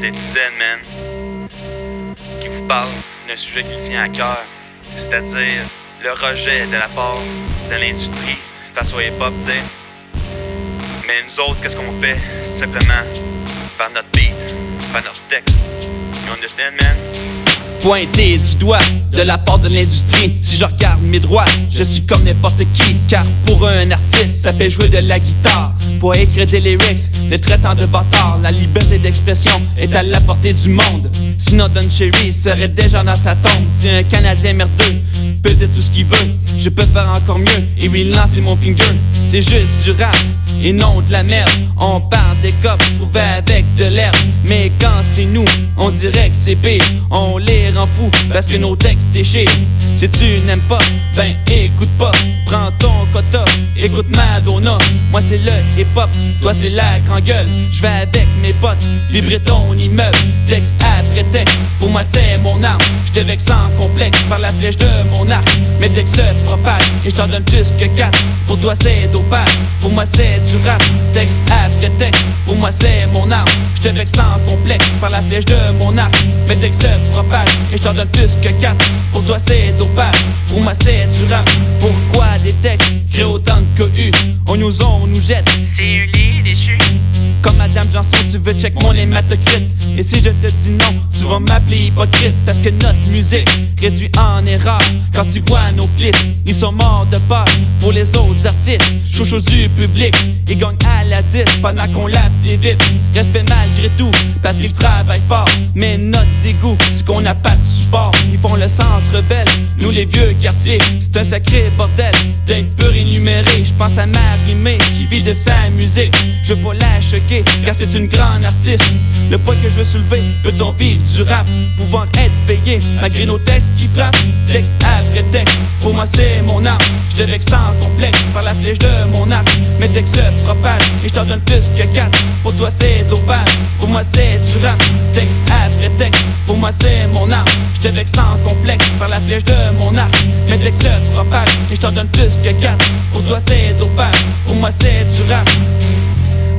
C'est Tizen, man, qui vous parle d'un sujet qui tient à cœur, c'est-à-dire le rejet de la part de l'industrie face au hip-hop, tu sais. Mais nous autres, qu'est-ce qu'on fait? C'est simplement faire notre beat, faire notre texte. You understand, man? Pointé du doigt de la part de l'industrie. Si je regarde mes droits, je suis comme n'importe qui. Car pour un artiste, ça fait jouer de la guitare. Pour écrire des lyrics, les traitant de bâtards. La liberté d'expression est à la portée du monde. Sinon Don Cherry serait déjà dans sa tombe. Si un Canadien merdeux peut dire tout ce qu'il veut, je peux faire encore mieux et lui lancer mon finger. C'est juste du rap et non de la merde. On parle des cops trouvés avec de l'herbe. Mais quand c'est nous, on dirait que c'est pire. On les rend fous parce que nos textes déchirent. Si tu n'aimes pas, ben écoute pas. Prends ton quota, écoute Madonna. Moi c'est le hip-hop, toi c'est la grande gueule. Je vais avec mes potes, vibrer ton immeuble. Texte après texte, pour moi c'est mon arme. Je te vexe sans complexe par la flèche de mon arc. Mes textes se propagent et je t'en donne plus que 4. Pour toi c'est dopage, pour moi c'est du rap. Texte après texte, pour moi c'est mon arme. Je te vexe sans complexe par la flèche de mon arc. Mes textes se propagent et je t'en donne plus que 4. Pour toi c'est dopage, pour moi c'est du rap. Pourquoi des textes créent autant de cohue? On nous jette, c'est une lit déchu. comme Madame Janson, tu veux check mon hématocrite. Et si je te dis non, tu vas m'appeler hypocrite. Parce que notre musique réduit en erreur. Quand tu vois nos clips, ils sont morts de peur. Pour les autres artistes, chouchou du public, ils gagnent à la 10 pendant qu'on l'appelle vite. Respect malgré tout, parce qu'ils travaillent fort. Mais notre dégoût, c'est qu'on n'a pas de support. Ils font le centre belle, nous les vieux quartiers. C'est un sacré bordel d'être peu rémunéré. Je pense à Marie-Mé qui vit de sa musique. Je veux pas la choquer, car c'est une grande artiste. Le point que je veux soulever, peut-on vivre du rap, pouvoir être payé malgré nos textes qui frappent. Texte après texte, pour moi c'est mon art. Je te vexe sans complexe par la flèche de mon arc. Mes textes se propagent et je t'en donne plus que 4. Pour toi c'est dopage, pour moi c'est du rap. Texte après texte, pour moi c'est mon art. Je te vexe sans complexe par la flèche de mon arc. Mes textes se propagent et je t'en donne plus que 4. Pour toi c'est dopage, pour moi c'est du rap.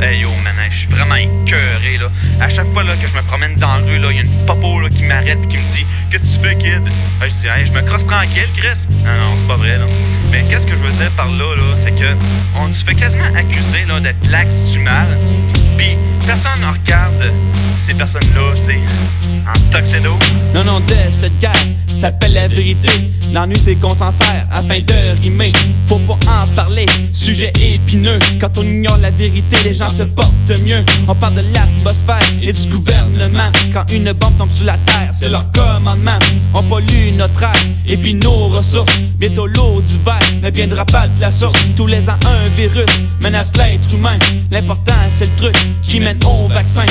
Hey yo man, je suis vraiment écœuré là. À chaque fois là, que je me promène dans la rue, là, y a une popo là, qui m'arrête et qui me dit qu'est-ce que tu fais kid? Je dis hey, je me crosse tranquille Chris. Non, c'est pas vrai là. Mais qu'est-ce que je veux dire par là, c'est que on se fait quasiment accuser là, d'être l'axe du mal. Pis personne ne regarde ces personnes-là, tu sais, en tuxedo. Non, de cette guerre s'appelle la vérité. L'ennui c'est qu'on s'en sert afin de rimer. Faut pas en parler, sujet épineux. Quand on ignore la vérité, les gens se portent mieux. On parle de l'atmosphère et du gouvernement. Quand une bombe tombe sur la terre, c'est leur commandement. On pollue notre air et puis nos ressources. Bientôt l'eau du verre ne viendra pas de la source. Tous les ans un virus menace l'être humain. L'important c'est le truc qui mène au vaccin.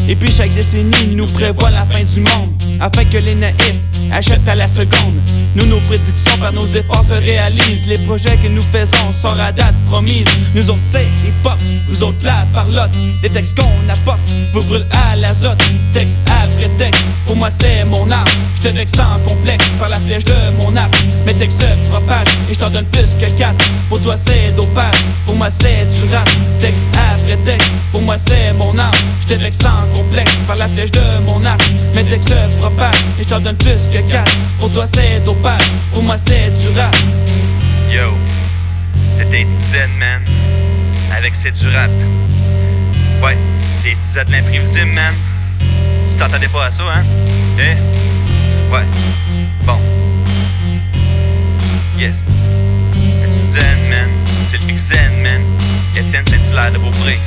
Et puis chaque décennie nous prévoit la fin du monde, afin que les naïfs achètent à la seconde. Nous, nos prédictions par nos efforts se réalisent. Les projets que nous faisons sont à date promise. Nous autres c'est hip-hop, vous autres la parlotte. Les textes qu'on apporte vous brûlent à l'azote. Texte après texte, pour moi c'est mon art. Je te vexe sans complexe par la flèche de mon arc. Mes textes se propagent et je t'en donne plus que 4. Pour toi c'est dopage, pour moi c'est du rap. Texte après texte, pour moi c'est mon art. Je te vexe sans complexe par la flèche de mon arc. Mes textes se propagent et je t'en donne plus que 4. Pour toi c'est dopage, pour moi c'est du rap. Yo, c'était Tizen man, avec c'est du rap. Ouais, c'est Tizen de l'imprévisible man. Tu t'entendais pas à ça hein? Ouais, bon. Yes. C'est Tizen man, c'est le Big Zen man. Étienne Saint-Hilaire de Beaupré.